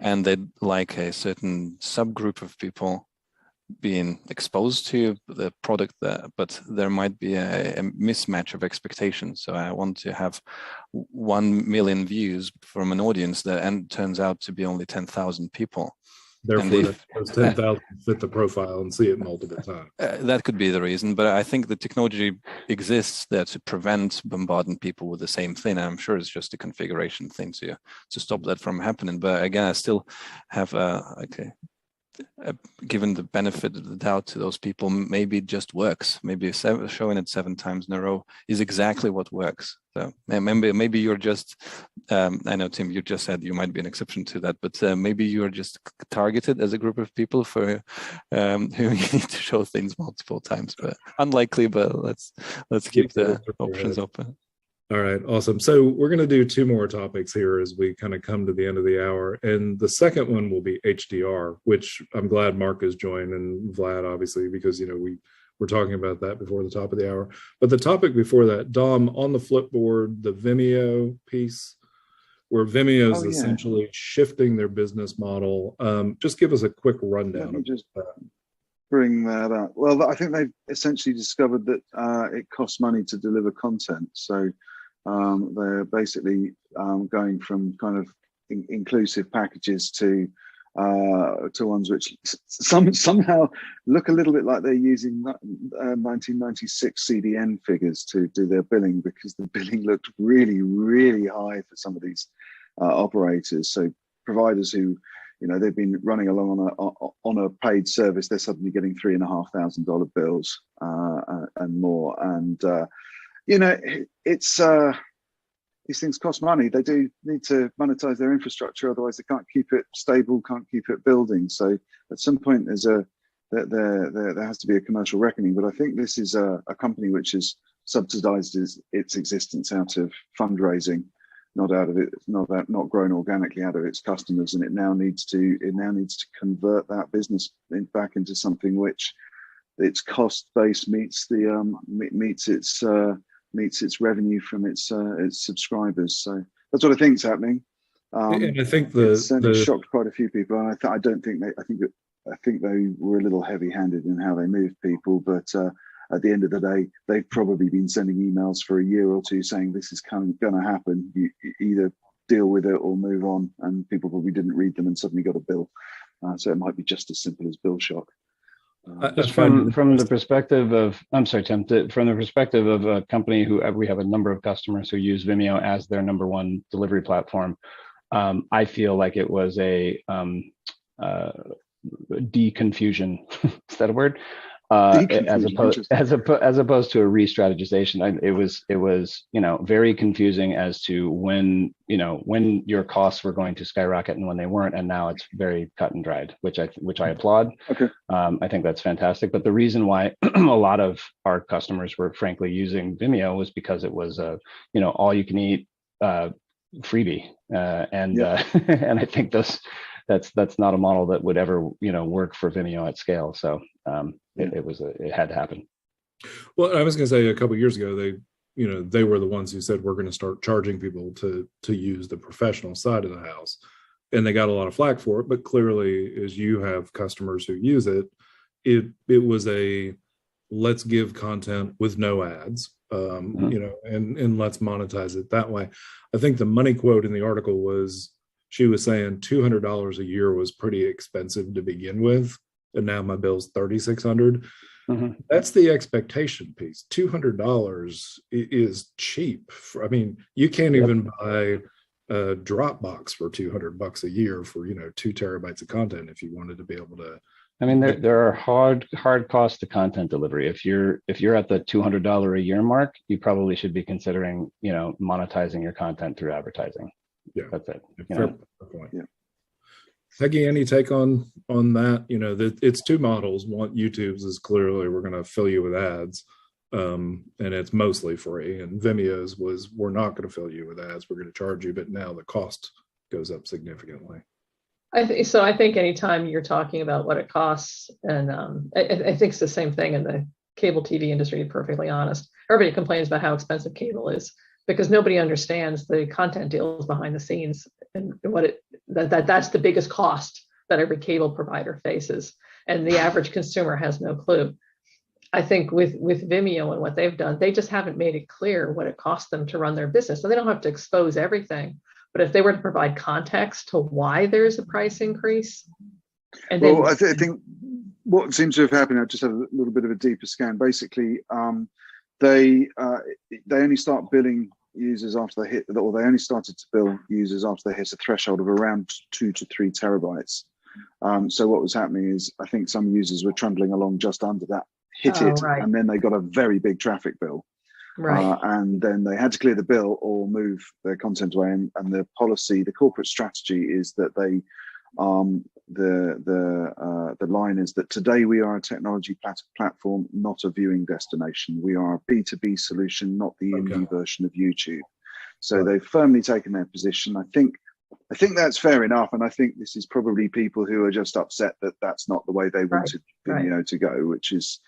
and they'd like a certain subgroup of people being exposed to the product, but there might be a mismatch of expectations. So I want to have 1 million views from an audience that turns out to be only 10,000 people. Therefore, those 10,000 fit the profile and see it multiple times. That could be the reason, but I think the technology exists there to prevent bombarding people with the same thing. I'm sure it's just a configuration thing to stop that from happening. But again, I still have given the benefit of the doubt to those people, maybe it just works. Maybe showing it 7 times in a row is exactly what works. So maybe you're just, I know, Tim, you just said you might be an exception to that, but maybe you're just targeted as a group of people for who you need to show things multiple times. But unlikely, but let's keep the options open. All right, awesome. So we're going to do 2 more topics here as we kind of come to the end of the hour. And the second one will be HDR, which I'm glad Mark has joined, and Vlad, obviously, because, we were talking about that before the top of the hour. But the topic before that, Dom, on the Flipboard, the Vimeo piece, where Vimeo is essentially shifting their business model. Just give us a quick rundown of just that. Bring that up. Well, I think they've essentially discovered that it costs money to deliver content. So They're basically going from kind of inclusive packages to ones which somehow look a little bit like they're using 1996 CDN figures to do their billing, because the billing looked really, really high for some of these operators. So providers who, they've been running along on a paid service, they're suddenly getting $3,500 bills and more. And it's these things cost money. They do need to monetize their infrastructure, otherwise they can't keep it stable, can't keep it building. So at some point there has to be a commercial reckoning. But I think this is a company which has subsidized its existence out of fundraising, not grown organically out of its customers, and it now needs to convert that business back into something which its cost base meets its revenue from its subscribers. So that's what I think is happening. And I think it's certainly shocked quite a few people. And I think they were a little heavy-handed in how they moved people. But at the end of the day, they've probably been sending emails for a year or two saying this is going to happen. You either deal with it or move on. And people probably didn't read them and suddenly got a bill. So it might be just as simple as bill shock. Just from the perspective of, I'm sorry, Tim, from the perspective of a company who we have a number of customers who use Vimeo as their number one delivery platform, I feel like it was a deconfusion. Is that a word? As opposed to a re-strategization. It was very confusing as to when your costs were going to skyrocket and when they weren't, and now it's very cut and dried, which I applaud. Okay. I think that's fantastic. But the reason why a lot of our customers were frankly using Vimeo was because it was all you can eat freebie, and I think that's not a model that would ever work for Vimeo at scale. So it had to happen. Well, I was going to say a couple of years ago, they were the ones who said we're going to start charging people to use the professional side of the house, and they got a lot of flack for it. But clearly, as you have customers who use it, it was a let's give content with no ads, and let's monetize it that way. I think the money quote in the article was, she was saying $200 a year was pretty expensive to begin with, and now my bill's $3,600. Mm-hmm. That's the expectation piece. $200 is cheap. You can't even buy a Dropbox for $200 a year for 2 terabytes of content if you wanted to be able to. There are hard costs to content delivery. If you're at the $200 a year mark, you probably should be considering monetizing your content through advertising. Yeah, that's it. Fair point. Yeah. Peggy, any take on that? It's two models. One, YouTube's is clearly we're going to fill you with ads, and it's mostly free. And Vimeo's was we're not going to fill you with ads. We're going to charge you, but now the cost goes up significantly. I think anytime you're talking about what it costs, and I think it's the same thing in the cable TV industry. To be perfectly honest, everybody complains about how expensive cable is, because nobody understands the content deals behind the scenes and that's the biggest cost that every cable provider faces. And the average consumer has no clue. I think with Vimeo and what they've done, they just haven't made it clear what it costs them to run their business. So they don't have to expose everything. But if they were to provide context to why there's a price increase. I think what seems to have happened, I just had a little bit of a deeper scan. Basically, they only start billing users after they hit, or they only started to bill users after they hit a threshold of around 2 to 3 terabytes. So what was happening is, I think some users were trundling along just under that, right. And then they got a very big traffic bill. Right. And then they had to clear the bill or move their content away. And the policy, the corporate strategy is that they, the line is that today we are a technology platform, not a viewing destination. We are a B2B solution, not the indie version of YouTube. So they've firmly taken their position. I think that's fair enough. And I think this is probably people who are just upset that that's not the way they wanted Vimeo to go, which is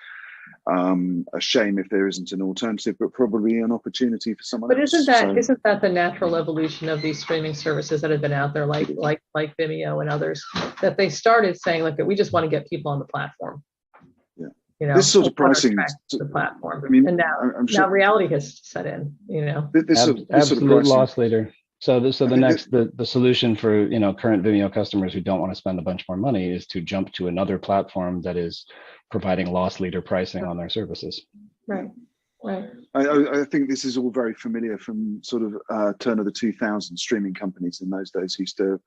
a shame if there isn't an alternative, but probably an opportunity for someone else. But isn't that the natural evolution of these streaming services that have been out there, like Vimeo and others, that they started saying, look, we just want to get people on the platform. Yeah. this sort of pricing, the platform. I mean, and now reality has set in. This sort of absolute pricing, loss leader. So the solution for current Vimeo customers who don't want to spend a bunch more money is to jump to another platform that is providing loss leader pricing on their services. Right. Right. I think this is all very familiar from sort of turn of the 2000s. Streaming companies in those days used to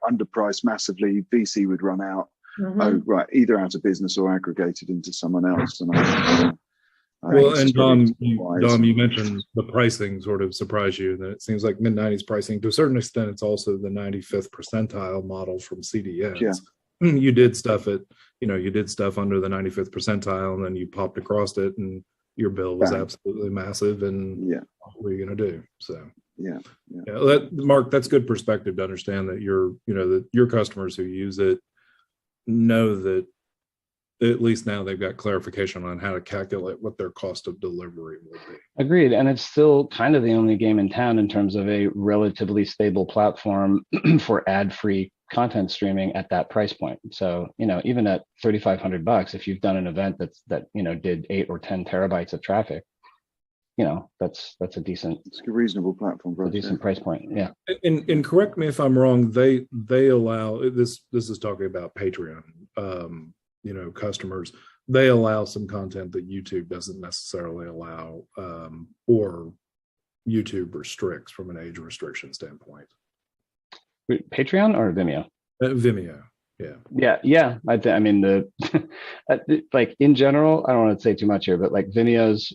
underprice massively. VC would run out. Either out of business or aggregated into someone else. And and Dom, you mentioned the pricing sort of surprised you. That it seems like mid-90s pricing, to a certain extent, it's also the 95th percentile model from CDNs. Yeah. You did stuff under the 95th percentile, and then you popped across it, and your bill was absolutely massive. And what were you going to do? So Mark, that's good perspective to understand that that your customers who use it know that at least now they've got clarification on how to calculate what their cost of delivery will be. Agreed. And it's still kind of the only game in town in terms of a relatively stable platform for ad-free content streaming at that price point. So, even at $3,500, if you've done an event that did 8 or 10 terabytes of traffic, that's a decent, it's a reasonable platform, a decent price point. Yeah. And correct me if I'm wrong. They allow this. This is talking about Patreon. Customers. They allow some content that YouTube doesn't necessarily allow, or YouTube restricts from an age restriction standpoint. Patreon or Vimeo? Vimeo. Yeah. I mean like in general, I don't want to say too much here, but like Vimeo's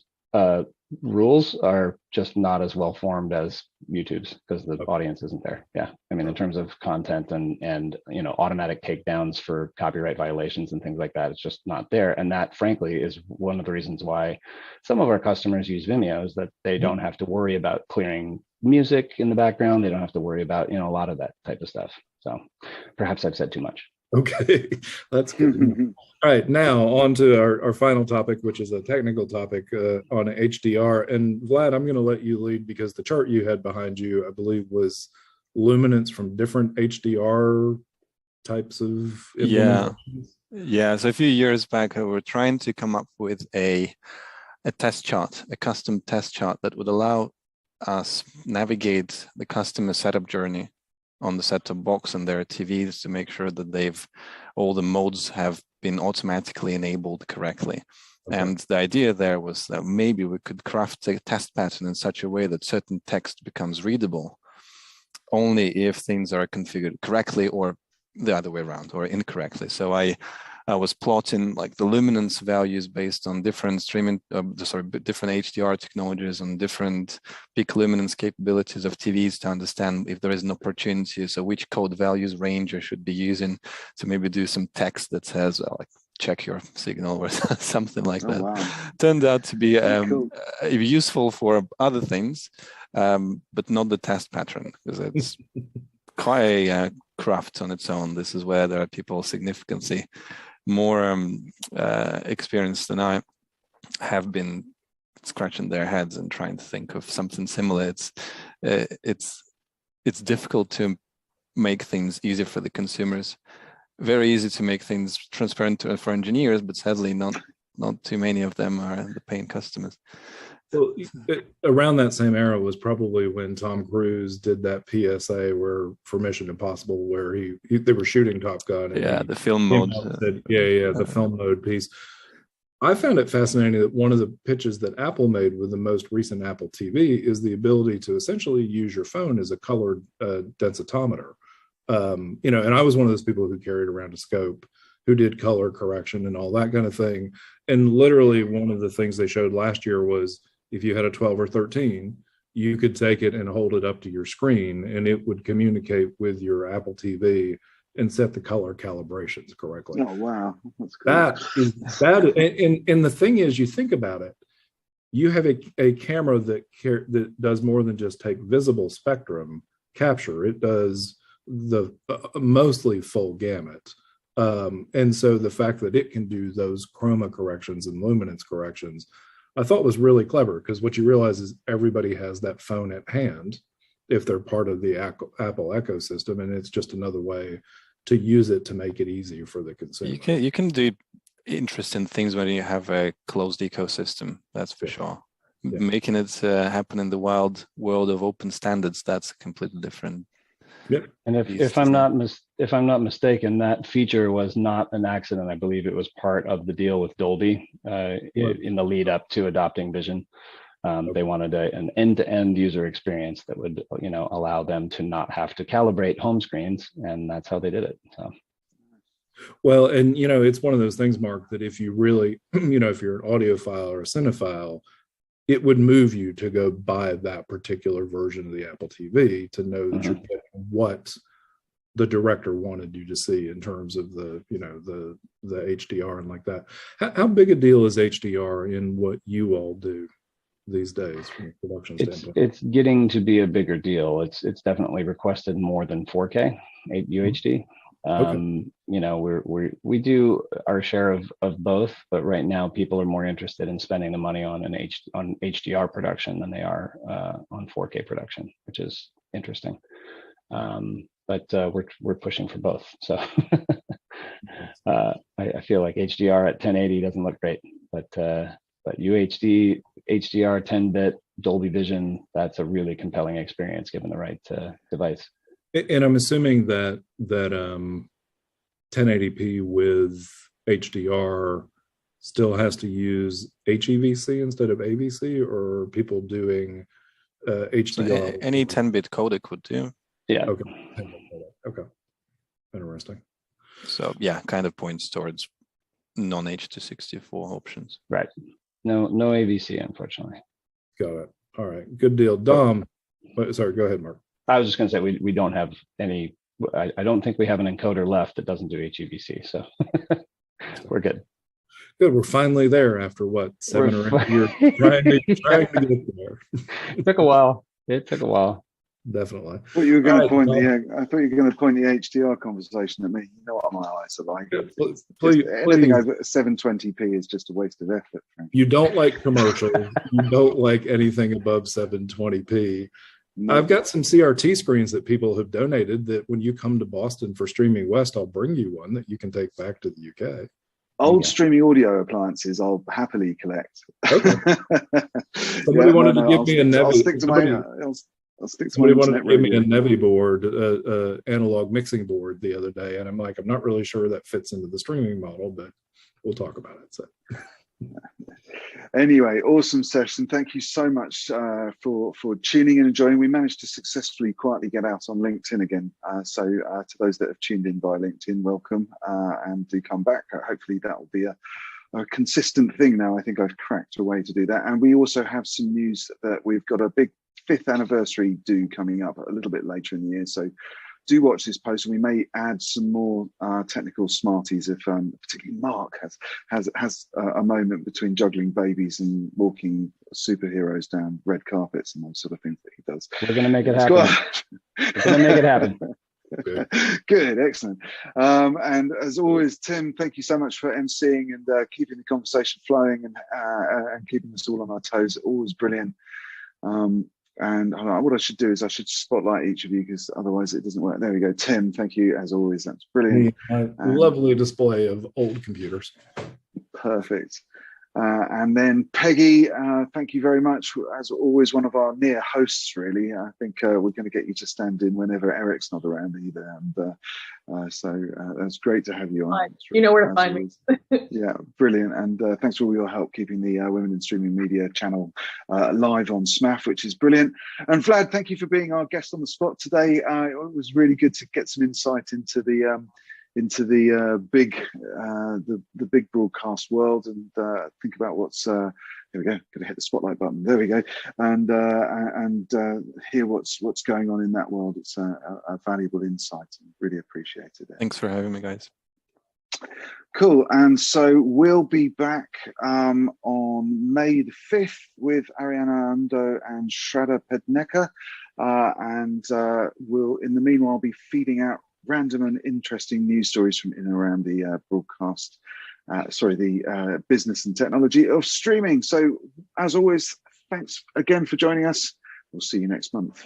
rules are just not as well formed as YouTube's because the audience isn't there. Yeah. I mean, in terms of content and automatic takedowns for copyright violations and things like that, it's just not there. And that frankly is one of the reasons why some of our customers use Vimeo, is that they don't have to worry about clearing music in the background. They don't have to worry about, a lot of that type of stuff. So perhaps I've said too much. Okay, that's good. All right, now on to our final topic, which is a technical topic on HDR. And Vlad, I'm going to let you lead because the chart you had behind you, I believe, was luminance from different HDR types of implementations. Yeah. So a few years back, we were trying to come up with a test chart, a custom test chart that would allow us navigate the customer setup journey on the set-top box and their TVs to make sure that all the modes have been automatically enabled correctly. Okay. And the idea there was that maybe we could craft a test pattern in such a way that certain text becomes readable only if things are configured correctly or the other way around or incorrectly. So I was plotting like the luminance values based on different different HDR technologies and different peak luminance capabilities of TVs to understand if there is an opportunity. So which code values range I should be using to maybe do some text that says like check your signal or something like that. Wow. Turned out to be useful for other things, but not the test pattern because it's quite a craft on its own. This is where there are people significantly more experienced than I have been scratching their heads and trying to think of something similar. It's difficult to make things easier for the consumers. Very easy to make things transparent for engineers, but sadly not too many of them are the paying customers. Well, around that same era was probably when Tom Cruise did that PSA for Mission Impossible, where they were shooting Top Gun. And the film mode. The film mode piece. I found it fascinating that one of the pitches that Apple made with the most recent Apple TV is the ability to essentially use your phone as a colored densitometer. And I was one of those people who carried around a scope, who did color correction and all that kind of thing. And literally one of the things they showed last year was if you had a 12 or 13, you could take it and hold it up to your screen and it would communicate with your Apple TV and set the color calibrations correctly. Oh, wow. That's cool. And the thing is, you think about it, you have a camera that does more than just take visible spectrum capture. It does the mostly full gamut. And so the fact that it can do those chroma corrections and luminance corrections, I thought was really clever, because what you realize is everybody has that phone at hand if they're part of the Apple ecosystem, and it's just another way to use it to make it easy for the consumer. You can do interesting things when you have a closed ecosystem. That's for sure. Yeah. Making it happen in the wild world of open standards, that's completely different. Yep. And if I'm not mistaken, that feature was not an accident. I believe it was part of the deal with Dolby in the lead up to adopting Vision. They wanted an end-to-end user experience that would, allow them to not have to calibrate home screens, and that's how they did it. So. Well, and it's one of those things, Mark, that if you really, if you're an audiophile or a cinephile, it would move you to go buy that particular version of the Apple TV to know that you're getting what the director wanted you to see in terms of the HDR and like that. How big a deal is HDR in what you all do these days from a production standpoint? It's getting to be a bigger deal. It's definitely requested more than 4K UHD. Okay. We do our share of both, but right now people are more interested in spending the money on on HDR production than they are on 4K production, which is interesting. But we're pushing for both. So I feel like HDR at 1080 doesn't look great, but UHD, HDR, 10-bit, Dolby Vision, that's a really compelling experience given the right device. And I'm assuming that 1080p with HDR still has to use HEVC instead of AVC, or are people doing HDR? So any 10-bit codec would do. Yeah. Okay. Interesting. So yeah, kind of points towards non-H.264 options. Right. No AVC, unfortunately. Got it. All right. Good deal. Dom. Sorry, go ahead, Mark. I was just going to say we don't have any. I don't think we have an encoder left that doesn't do HEVC, so we're good. Good. We're finally there after what, 7 or 8 years trying to get there. It took a while. Definitely. I thought you were going to point the HDR conversation at me. You know what my eyes are like. Anything over 720p is just a waste of effort. Frankly. You don't like commercials. You don't like anything above 720p. No. I've got some CRT screens that people have donated that when you come to Boston for Streaming West, I'll bring you one that you can take back to the UK. Old streaming audio appliances I'll happily collect. Okay. Somebody wanted to give me a Nevi. Somebody wanted to give me a Nevi board, analog mixing board the other day, and I'm like, I'm not really sure that fits into the streaming model, but we'll talk about it. So. Anyway, awesome session. Thank you so much for tuning in and joining. We managed to successfully quietly get out on LinkedIn again. So to those that have tuned in via LinkedIn, welcome and do come back. Hopefully that will be a consistent thing now. I think I've cracked a way to do that. And we also have some news that we've got a big 5th anniversary do coming up a little bit later in the year. So do watch this post, and we may add some more technical smarties if particularly Mark has a moment between juggling babies and walking superheroes down red carpets and those sort of things that he does. We're going to make it happen. We're going to make it happen. Good, excellent. And as always, Tim, thank you so much for emceeing and keeping the conversation flowing and keeping us all on our toes. Always brilliant. And what I should do is I should spotlight each of you because otherwise it doesn't work. There we go. Tim, thank you as always. That's brilliant. Lovely display of old computers. Perfect. And then Peggy, thank you very much. As always, one of our near hosts, really. I think we're going to get you to stand in whenever Eric's not around either. And so that's great to have you on. Really, you know where to find me. Yeah, brilliant. And thanks for all your help keeping the Women in Streaming Media channel live on SMAF, which is brilliant. And Vlad, thank you for being our guest on the spot today. It was really good to get some insight into the big broadcast world and think about what's here we go, gotta hit the spotlight button, there we go, and hear what's going on in that world. It's a valuable insight and really appreciated it. Thanks for having me, guys. Cool. And so we'll be back on May the 5th with Ariana Ando and Shraddha Pednekar, and we'll in the meanwhile be feeding out random and interesting news stories from in and around the the business and technology of streaming. So as always, thanks again for joining us. We'll see you next month.